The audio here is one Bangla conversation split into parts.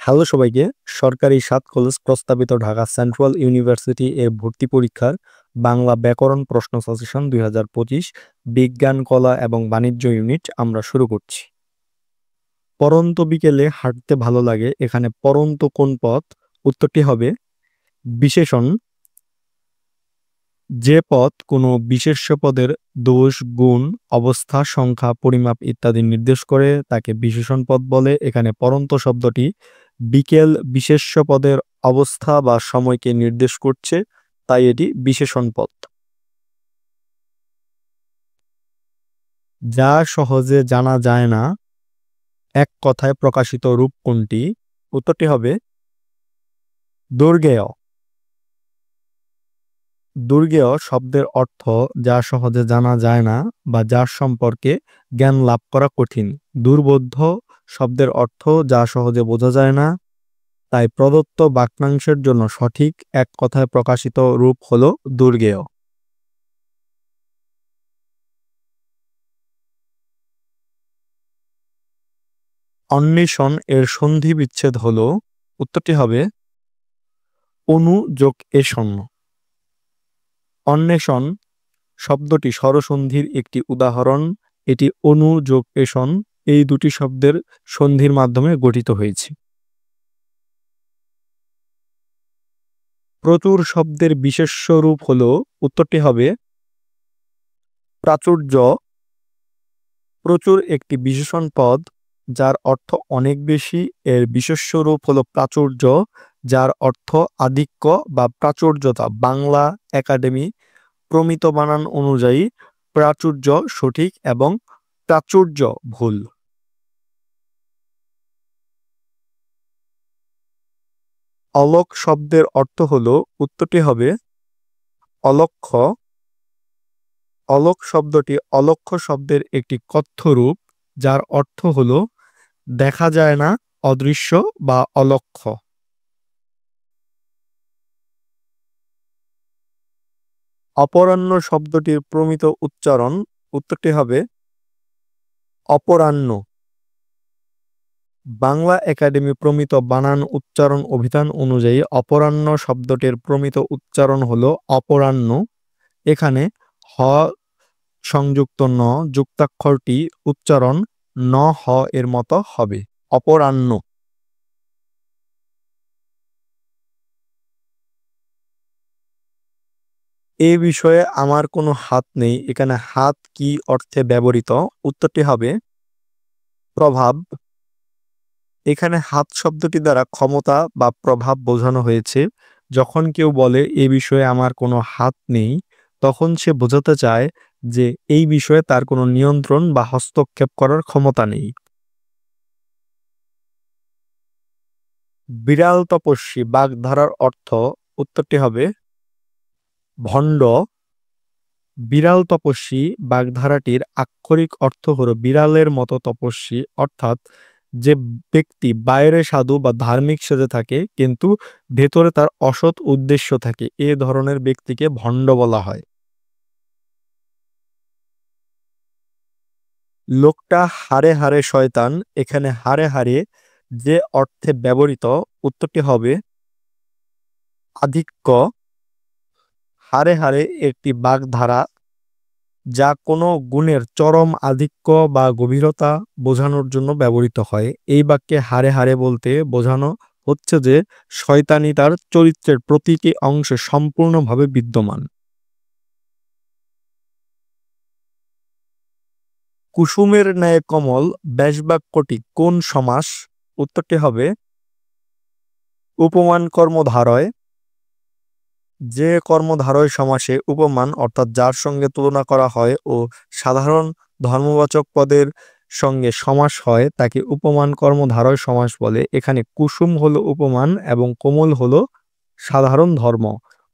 হ্যালো সবাইকে। সরকারি ৭ কলেজ প্রস্তাবিত ঢাকা সেন্ট্রাল ইউনিভার্সিটি এর ভর্তি পরীক্ষার বাংলা ব্যাকরণ প্রশ্ন সাজেশন ২০২৫ বিজ্ঞান, কলা এবং বাণিজ্য ইউনিট আমরা শুরু করছি। পড়ন্ত বিকেলে হাঁটতে ভালো লাগে, এখানে পড়ন্ত কোন পথ? উত্তরটি হবে বিশেষণ। যে পদ কোনো বিশেষ্য পদের দোষ, গুণ, অবস্থা, সংখ্যা, পরিমাপ ইত্যাদি নির্দেশ করে তাকে বিশেষণ পদ বলে। এখানে পড়ন্ত শব্দটি বিকেল বিশেষ্য পদের অবস্থা বা সময়কে নির্দেশ করছে, তাই এটি বিশেষণ পদ। যা সহজে জানা যায় না, এক কথায় প্রকাশিত রূপ কোনটি? উত্তরটি হবে দুর্গেয়। দুর্গেয় শব্দের অর্থ যা সহজে জানা যায় না বা যার সম্পর্কে জ্ঞান লাভ করা কঠিন। দুর্বোধ্য শব্দের অর্থ যা সহজে বোঝা যায় না, তাই প্রদত্ত বাক্যাংশের জন্য সঠিক এক কথায় প্রকাশিত রূপ হল দুর্গেয়। অন্বেষণ এর সন্ধি বিচ্ছেদ হল, উত্তরটি হবে অনু যোগ এষণ। অন্বেষণ শব্দটি স্বরসন্ধির একটি উদাহরণ। এটি অনু যোগ এষণ এই দুটি শব্দের সন্ধির মাধ্যমে গঠিত হয়েছে। প্রচুর শব্দের বিশেষ্য রূপ হল, উত্তরটি হবে প্রাচুর্য। প্রচুর একটি বিশেষণ পদ যার অর্থ অনেক বেশি, এর বিশেষ্য রূপ হল প্রাচুর্য, যার অর্থ আধিক্য বা প্রাচুর্যতা। বাংলা একাডেমি প্রমিত বানান অনুযায়ী প্রাচুর্য সঠিক এবং প্রাচুর্য ভুল। অলক শব্দের অর্থ হল, উত্তরটি হবে অলক্ষ্য। অলক শব্দটি অলক্ষ্য শব্দের একটি কথ্য রূপ, যার অর্থ হল দেখা যায় না, অদৃশ্য বা অলক্ষ্য। অপরাহ্ন শব্দটির প্রমিত উচ্চারণ, উত্তরটি হবে অপরাহ্ন। বাংলা একাডেমি প্রমিত বানান উচ্চারণ অভিধান অনুযায়ী অপরাহ্ন শব্দটির প্রমিত উচ্চারণ হল অপরাহ্ন। এখানে হ সংযুক্ত ন যুক্তাক্ষরটি উচ্চারণ ন হ এর মতো হবে, অপরাহ্ন। এ বিষয়ে আমার কোনো হাত নেই, এখানে হাত কি অর্থে ব্যবহৃত? উত্তরটি হবে প্রভাব। এখানে হাত শব্দটি দ্বারা ক্ষমতা বা প্রভাব বোঝানো হয়েছে। যখন কেউ বলে এ বিষয়ে আমার কোনো হাত নেই, তখন সে বোঝাতে চায় যে এই বিষয়ে তার কোনো নিয়ন্ত্রণ বা হস্তক্ষেপ করার ক্ষমতা নেই। বিড়াল তপস্বী বাগধারার অর্থ, উত্তরটি হবে ভণ্ড। বিড়াল তপস্বী বাগধারাটির আক্ষরিক অর্থ হল বিড়ালের মতো তপস্বী, অর্থাৎ যে ব্যক্তি বাইরে সাধু বা ধার্মিক সেজে থাকে কিন্তু ভেতরে তার অসৎ উদ্দেশ্য থাকে, এ ধরনের ব্যক্তিকে ভণ্ড বলা হয়। লোকটা হারে হারে শয়তান, এখানে হারে হারে যে অর্থে ব্যবহৃত, উত্তরটি হবে আধিক্য। হারে হারে একটি বাগধারা যা কোনো গুণের চরম আধিক্য বা গভীরতা বোঝানোর জন্য ব্যবহৃত হয়। এই বাক্যে হারে হারে বলতে বোঝানো হচ্ছে যে শয়তানি তার চরিত্রের প্রতিটি অংশে সম্পূর্ণভাবে বিদ্যমান। কুসুমের ন্যায় কমল ব্যাসবাক্যটি কোন সমাস? উত্তরটি হবে উপমান কর্মধারয়। যে কর্মধারয় সমাসে উপমান অর্থাৎ যার সঙ্গে তুলনা করা হয় ও সাধারণ ধর্মবাচক পদের সঙ্গে সমাস হয় তাকে উপমান কর্মধারয় সমাস বলে। এখানে কুসুম হলো উপমান এবং কোমল হলো সাধারণ ধর্ম,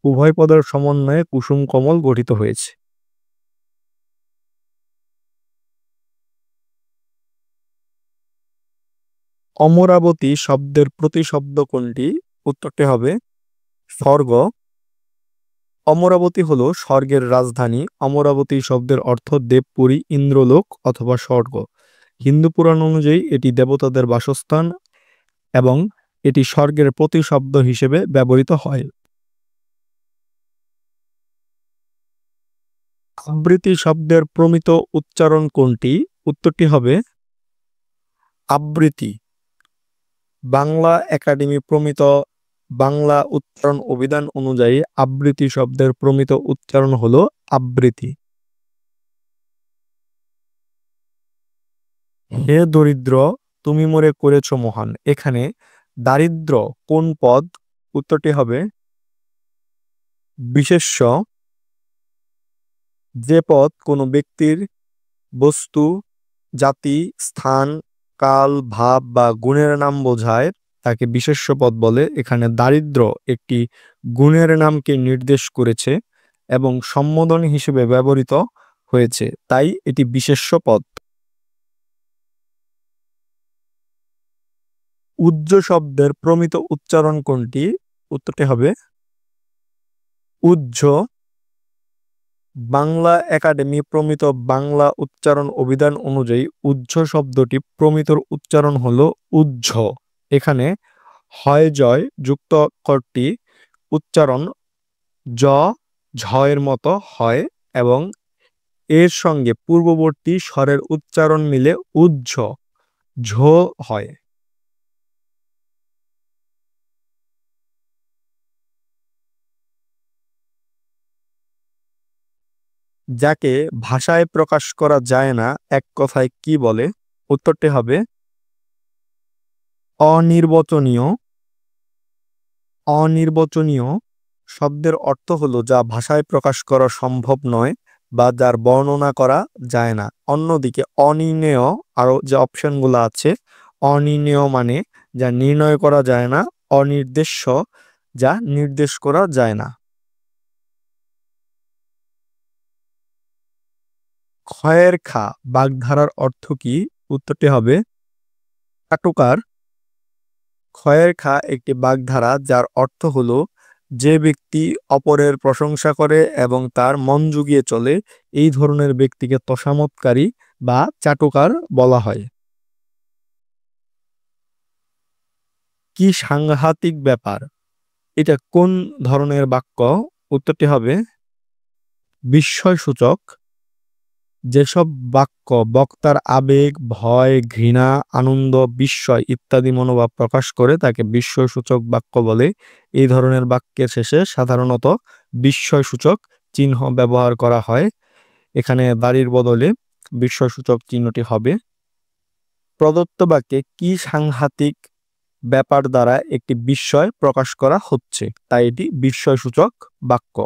উভয় পদের সমন্বয়ে কুসুম কমল গঠিত হয়েছে। অমরাবতী শব্দের প্রতিশব্দ কোনটি? উত্তরটি হবে স্বর্গ। অমরাবতী হলো স্বর্গের রাজধানী। অমরাবতী শব্দের অর্থ দেবপুরী, ইন্দ্রলোক অথবা স্বর্গ। হিন্দু পুরাণ অনুযায়ী এটি দেবতাদের বাসস্থান এবং এটি স্বর্গের প্রতিশব্দ হিসেবে ব্যবহৃত হয়। আবৃত্তি শব্দের প্রমিত উচ্চারণ কোনটি? উত্তরটি হবে আবৃত্তি। বাংলা একাডেমি প্রমিত বাংলা উচ্চারণ অভিধান অনুযায়ী আবৃত্তি শব্দের প্রমিত উচ্চারণ হলো আবৃত্তি। হে দরিদ্র, তুমি মোরে করেছ মহান। এখানে দারিদ্র কোন পদ? উত্তরটি হবে বিশেষ্য। যে পদ কোনো ব্যক্তির, বস্তু, জাতি, স্থান, কাল, ভাব বা গুণের নাম বোঝায় তাকে বিশেষ্য পদ বলে। এখানে দারিদ্র একটি গুণের নামকে নির্দেশ করেছে এবং সম্বোধন হিসেবে ব্যবহৃত হয়েছে, তাই এটি বিশেষ্য পদ। উজ্জ শব্দের প্রমিত উচ্চারণ কোনটি? উত্তরটি হবে উজ্জ। বাংলা একাডেমি প্রমিত বাংলা উচ্চারণ অভিধান অনুযায়ী উজ্জ শব্দটি প্রমিতর উচ্চারণ হলো উজ্জ। এখানে হয় জয় যুক্ত অক্ষরটি উচ্চারণ জ ঝয়ের মতো হয় এবং এর সঙ্গে পূর্ববর্তী স্বরের উচ্চারণ মিলে উজ্জ ঝ হয়। যাকে ভাষায় প্রকাশ করা যায় না এক কথায় কি বলে? উত্তরটি হবে অনির্বচনীয়। অনির্বচনীয় শব্দের অর্থ হলো যা ভাষায় প্রকাশ করা সম্ভব নয় বা যার বর্ণনা করা যায় না। অন্যদিকে অনির্ণেয়, আরো যে অপশনগুলো আছে, অনির্ণেয় মানে যা নির্ণয় করা যায় না, অনির্দেশ্য যা নির্দেশ করা যায় না। ক্ষয়ের খা বাগধারার অর্থ কি? উত্তরটি হবে চাটুকার। ক্ষয়ের খা একটি বাগধারা যার অর্থ হলো যে ব্যক্তি অপরের প্রশংসা করে এবং তার মন জুগিয়ে চলে, এই ধরনের ব্যক্তিকে তোষামোদকারী বা চাটুকার বলা হয়। কি সাংঘাতিক ব্যাপার, এটা কোন ধরনের বাক্য? উত্তরটি হবে বিস্ময়সূচক। যেসব বাক্য বক্তার আবেগ, ভয়, ঘৃণা, আনন্দ, বিস্ময় ইত্যাদি মনোভাব প্রকাশ করে তাকে বিস্ময়সূচক বাক্য বলে। এই ধরনের বাক্যের শেষে সাধারণত বিস্ময়সূচক চিহ্ন ব্যবহার করা হয়। এখানে বাড়ির বদলে বিস্ময়সূচক চিহ্নটি হবে। প্রদত্ত বাক্যে কি সাংঘাতিক ব্যাপার দ্বারা একটি বিস্ময় প্রকাশ করা হচ্ছে, তাই এটি বিস্ময়সূচক বাক্য।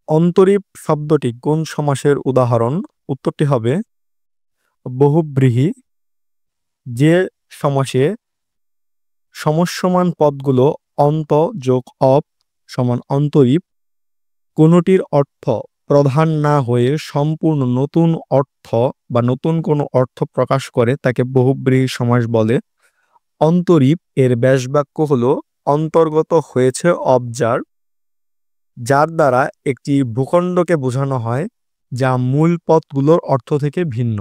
অন্তরীপ শব্দটি কোন সমাসের উদাহরণ? উত্তরটি হবে বহুব্রীহি। যে সমাসে সমস্যমান পদগুলো অন্ত যোগ অপ সমান অন্তরীপ, কোনটির অর্থ প্রধান না হয়ে সম্পূর্ণ নতুন অর্থ বা নতুন কোনো অর্থ প্রকাশ করে তাকে বহুব্রীহি সমাস বলে। অন্তরীপ এর ব্যাসবাক্য হলো অন্তর্গত হয়েছে অবজার, যার দ্বারা একটি ভূখণ্ডকে বোঝানো হয় যা মূল পদগুলোর অর্থ থেকে ভিন্ন।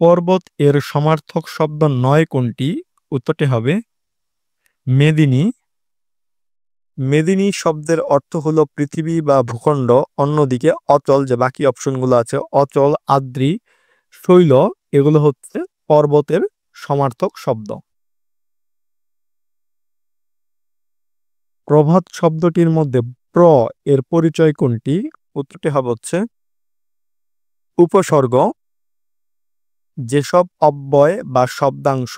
পর্বত এর সমার্থক শব্দ নয় কোনটি? উত্তরটি হবে মেদিনী। মেদিনী শব্দের অর্থ হলো পৃথিবী বা ভূখণ্ড। অন্যদিকে অচল, যে বাকি অপশনগুলো আছে, অচল, আদ্রি, শৈল, এগুলো হচ্ছে পর্বতের সমার্থক শব্দ। প্রভাত শব্দটির মধ্যে প্র এর পরিচয় কোনটি? উত্তরটি হবে হচ্ছে উপসর্গ। যেসব অব্যয় বা শব্দাংশ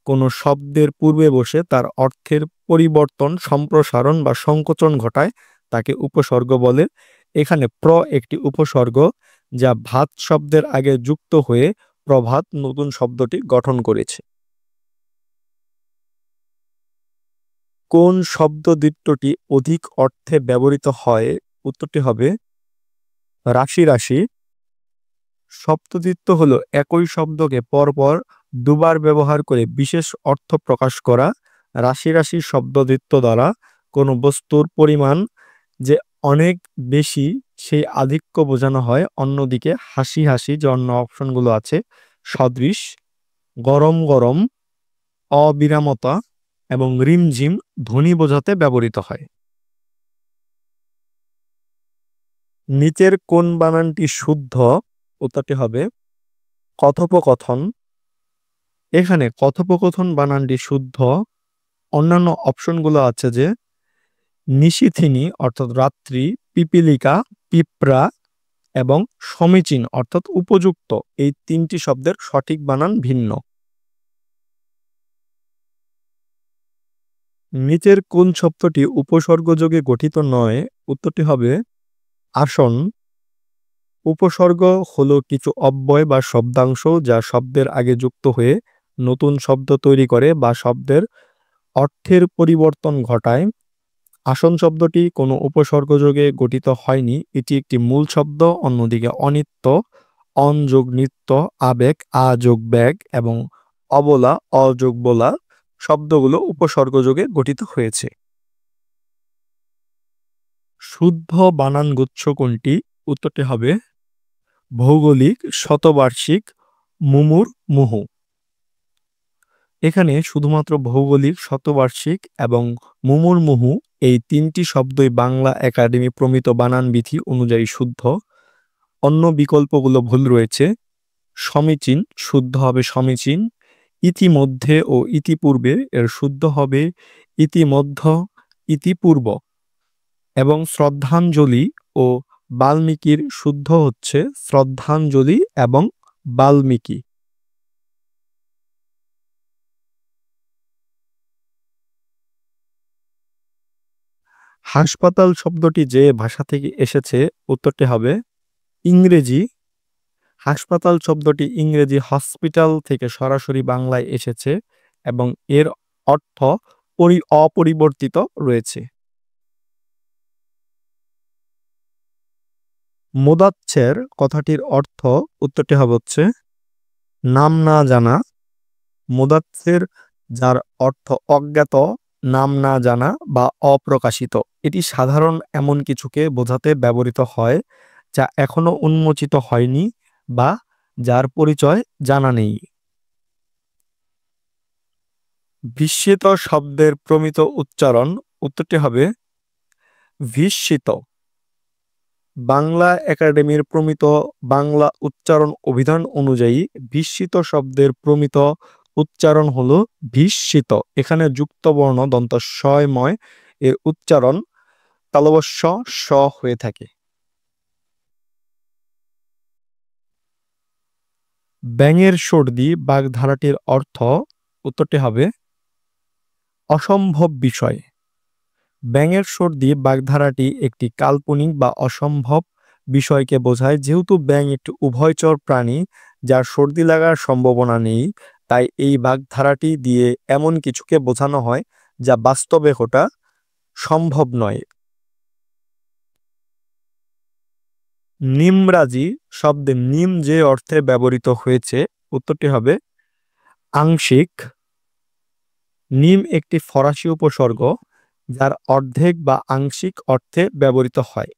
কোনো শব্দের পূর্বে বসে তার অর্থের পরিবর্তন, সম্প্রসারণ বা সংকোচন ঘটায় তাকে উপসর্গ বলে। এখানে প্র একটি উপসর্গ যা ভাত শব্দের আগে যুক্ত হয়ে প্রভাত নতুন শব্দটি গঠন করেছে। কোন শব্দদ্বীত্বটি অধিক অর্থে ব্যবহৃত হয়? উত্তরটি হবে রাশি রাশি। সপ্তদ্বীত্ব হলো একই শব্দকে পরপর দুবার ব্যবহার করে বিশেষ অর্থ প্রকাশ করা। রাশি রাশি শব্দদ্বীত্ব দ্বারা কোনো বস্তুর পরিমাণ যে অনেক বেশি সেই আধিক্য বোঝানো হয়। অন্যদিকে হাসি হাসি যে অন্য অপশনগুলো আছে, সদৃশ, গরম গরম, অবিরামতা এবং রিমঝিম ধ্বনি বোঝাতে ব্যবহৃত হয়। নিচের কোন বানানটি শুদ্ধ? উত্তরটি হবে কথোপকথন। এখানে কথোপকথন বানানটি শুদ্ধ। অন্যান্য অপশনগুলো আছে যে নিশিথিনী অর্থাৎ রাত্রি, পিপীলিকা, পিঁপড়া এবং সমীচীন অর্থাৎ উপযুক্ত, এই 3টি শব্দের সঠিক বানান ভিন্ন। নিচের কোন শব্দটি উপসর্গযোগে গঠিত নয়? উত্তরটি হবে আসন। উপসর্গ হলো কিছু অব্যয় বা শব্দাংশ যা শব্দের আগে যুক্ত হয়ে নতুন শব্দ তৈরি করে বা শব্দের অর্থের পরিবর্তন ঘটায়। আসন শব্দটি কোনো উপসর্গযোগে গঠিত হয়নি, এটি একটি মূল শব্দ। অন্যদিকে অনিত্য, অন যোগ নিত্য, আবেগ, আ যোগ ব্যাগ এবং অবলা, অ যোগ বলা শব্দগুলো উপসর্গযোগে গঠিত হয়েছে। শুদ্ধ বানানগুচ্ছ কোনটি? উত্তরটি হবে ভৌগোলিক, শতবার্ষিক, মুমূর্মুহু। এখানে শুধুমাত্র ভৌগোলিক, শতবার্ষিক এবং মুমূর্মুহু এই 3টি শব্দই বাংলা একাডেমি প্রমিত বানান বিধি অনুযায়ী শুদ্ধ। অন্য বিকল্পগুলো ভুল রয়েছে। সমীচীন শুদ্ধ হবে সমীচীন। ইতিমধ্যে ও ইতিপূর্বে এর শুদ্ধ হবে ইতিমধ্য, ইতিপূর্ব। এবং শ্রদ্ধাঞ্জলি ও বাল্মীকির শুদ্ধ হচ্ছে শ্রদ্ধাঞ্জলি এবং বাল্মীকি। হাসপাতাল শব্দটি যে ভাষা থেকে এসেছে? উত্তরটি হবে ইংরেজি। হাসপাতাল শব্দটি ইংরেজি হসপিটাল থেকে সরাসরি বাংলায় এসেছে এবং এর অর্থ অপরিবর্তিত রয়েছে। মোদাচ্ছের কথাটির অর্থ? উত্তরটি হবে হচ্ছে নাম না জানা। মোদাচ্ছের যার অর্থ অজ্ঞাত, নাম না জানা বা অপ্রকাশিত। এটি সাধারণ এমন কিছুকে বোঝাতে ব্যবহৃত হয় যা এখনো উন্মোচিত হয়নি বা যার পরিচয় জানা নেই। বিস্মিত শব্দের প্রমিত উচ্চারণ? উত্তরটি হবে বিস্মিত। বাংলা একাডেমির প্রমিত বাংলা উচ্চারণ অভিধান অনুযায়ী বিস্মিত শব্দের প্রমিত উচ্চারণ হলো বিস্মিত। এখানে যুক্ত বর্ণ দন্ত শয়ময় এর উচ্চারণ তালবস্য স হয়ে থাকে। ব্যাঙের সর্দি বাগধারাটির অর্থ? উত্তরটি হবে অসম্ভব বিষয়। ব্যাঙের সর্দি বাগধারাটি একটি কাল্পনিক বা অসম্ভব বিষয়কে বোঝায়। যেহেতু ব্যাঙ একটি উভয়চর প্রাণী যার সর্দি লাগার সম্ভাবনা নেই, তাই এই বাগধারাটি দিয়ে এমন কিছুকে বোঝানো হয় যা বাস্তবে ঘটা সম্ভব নয়। নিমরাজি শব্দে নিম যে অর্থে ব্যবহৃত হয়েছে? উত্তরটি হবে আংশিক। নিম একটি ফরাসি উপসর্গ যার অর্ধেক বা আংশিক অর্থে ব্যবহৃত হয়।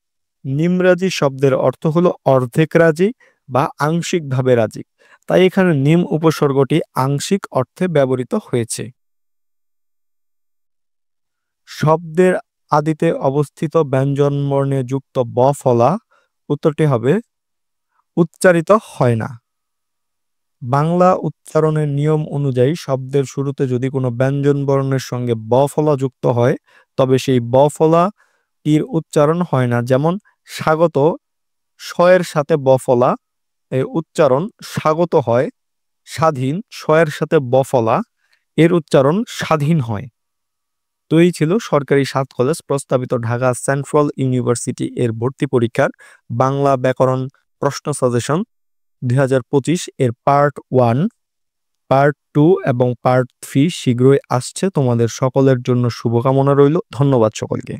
নিমরাজি শব্দের অর্থ হলো অর্ধেক রাজি বা আংশিকভাবে রাজি, তাই এখানে নিম উপসর্গটি আংশিক অর্থে ব্যবহৃত হয়েছে। শব্দের আদিতে অবস্থিত ব্যঞ্জনবর্ণে যুক্ত ব ফলা? উত্তরটি হবে উচ্চারিত হয় না। বাংলা উচ্চারণের নিয়ম অনুযায়ী শব্দের শুরুতে যদি কোনো ব্যঞ্জন বর্ণের সঙ্গে ব ফলা যুক্ত হয় তবে সেই ব ফলা টির উচ্চারণ হয় না। যেমন স্বাগত, স এর সাথে ব ফলা এর উচ্চারণ স্বাগত হয়। স্বাধীন, স এর সাথে ব ফলা এর উচ্চারণ স্বাধীন হয়। তো এই ছিল সরকারি 7 কলেজ প্রস্তাবিত ঢাকা সেন্ট্রাল ইউনিভার্সিটি এর ভর্তি পরীক্ষার বাংলা ব্যাকরণ প্রশ্ন সাজেশন 2025 এর পার্ট 1, পার্ট 2 এবং পার্ট 3 শীঘ্রই আসছে। তোমাদের সকলের জন্য শুভকামনা রইল। ধন্যবাদ সকলকে।